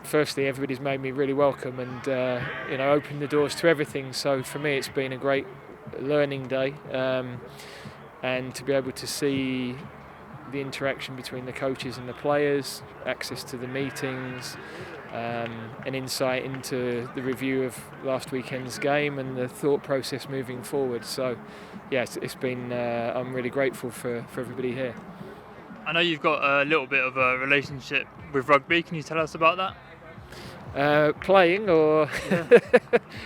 firstly, everybody's made me really welcome and opened the doors to everything. So for me, it's been a great learning day, and to be able to see the interaction between the coaches and the players, access to the meetings, an insight into the review of last weekend's game and the thought process moving forward. So yes, it's been I'm really grateful for everybody here. I know you've got a little bit of a relationship with rugby. Can you tell us about that? Playing or Yeah.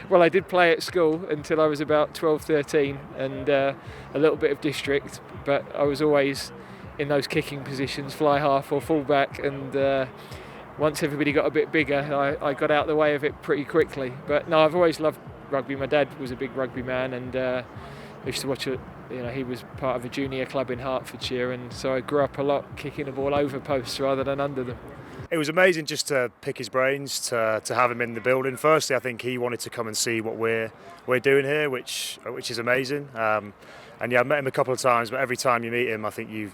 well, I did play at school until I was about 12-13 and a little bit of district, but I was always in those kicking positions, fly half or full back, and once everybody got a bit bigger, I got out of the way of it pretty quickly. But no, I've always loved rugby. My dad was a big rugby man, and I used to watch it. He was part of a junior club in Hertfordshire, and so I grew up a lot kicking the ball over posts rather than under them. It was amazing just to pick his brains, to have him in the building. Firstly, I think he wanted to come and see what we're doing here, which is amazing. And yeah, I've met him a couple of times, but every time you meet him, I think you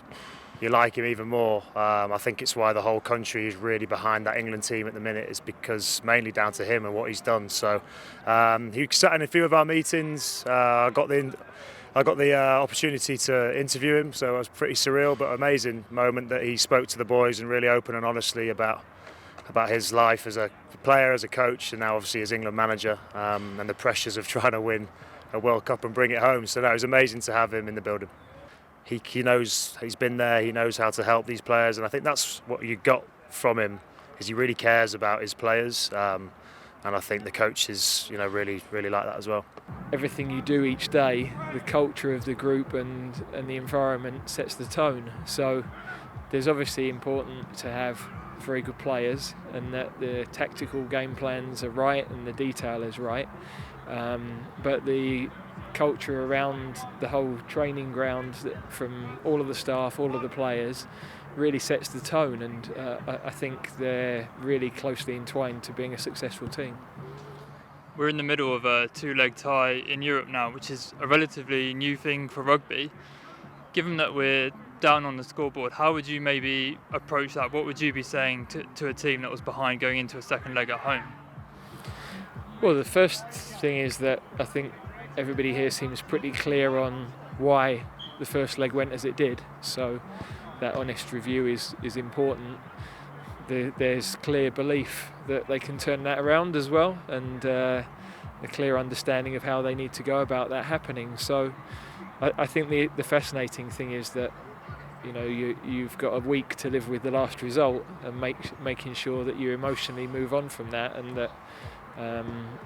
like him even more. I think it's why the whole country is really behind that England team at the minute, is because mainly down to him and what he's done. So he sat in a few of our meetings. I got the opportunity to interview him, so it was pretty surreal but amazing moment that he spoke to the boys and really open and honestly about his life as a player, as a coach, and now obviously as England manager, and the pressures of trying to win a World Cup and bring it home. So that was amazing to have him in the building. He knows, he's been there, he knows how to help these players, and I think that's what you got from him, is he really cares about his players, and I think the coaches really like that as well. Everything you do each day, the culture of the group and the environment sets the tone. So there's obviously important to have very good players and that the tactical game plans are right and the detail is right. But the culture around the whole training ground from all of the staff, all of the players, really sets the tone, and I think they're really closely entwined to being a successful team. We're in the middle of a two-leg tie in Europe now, which is a relatively new thing for rugby. Given that we're down on the scoreboard, how would you maybe approach that? What would you be saying to a team that was behind going into a second leg at home? Well, the first thing is that I think everybody here seems pretty clear on why the first leg went as it did. So that honest review is important. There's clear belief that they can turn that around as well, and a clear understanding of how they need to go about that happening. So I think the fascinating thing is that you've got a week to live with the last result and making sure that you emotionally move on from that, and that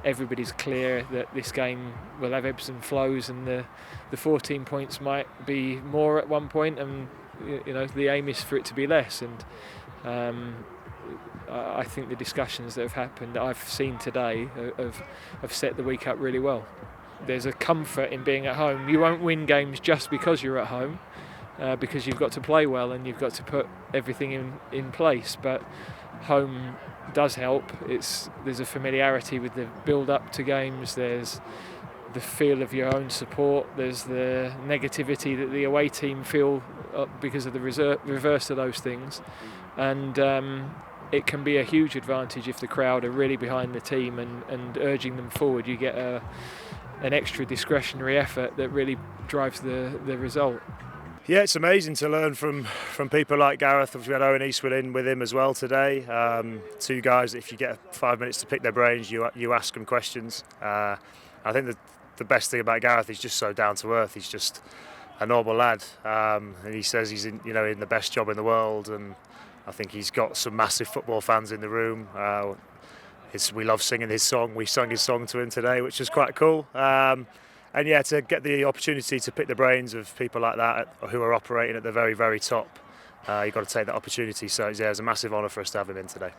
everybody's clear that this game will have ebbs and flows, and the 14 points might be more at one point, and the aim is for it to be less. And I think the discussions that have happened, that I've seen today, have set the week up really well. There's a comfort in being at home. You won't win games just because you're at home, because you've got to play well and you've got to put everything in place. But home does help. There's a familiarity with the build-up to games. There's the feel of your own support. There's the negativity that the away team feel because of the reverse of those things. And it can be a huge advantage if the crowd are really behind the team and urging them forward. You get an extra discretionary effort that really drives the result. Yeah, it's amazing to learn from people like Gareth. We had Owen Eastwood in with him as well today. Two guys that if you get 5 minutes to pick their brains, you ask them questions. I think the best thing about Gareth is just so down to earth. He's just a normal lad, and he says he's in the best job in the world, and I think he's got some massive football fans in the room. We love singing his song. We sung his song to him today, which was quite cool. And yeah, to get the opportunity to pick the brains of people like that who are operating at the very, very top, you've got to take that opportunity. So yeah, it was a massive honour for us to have him in today.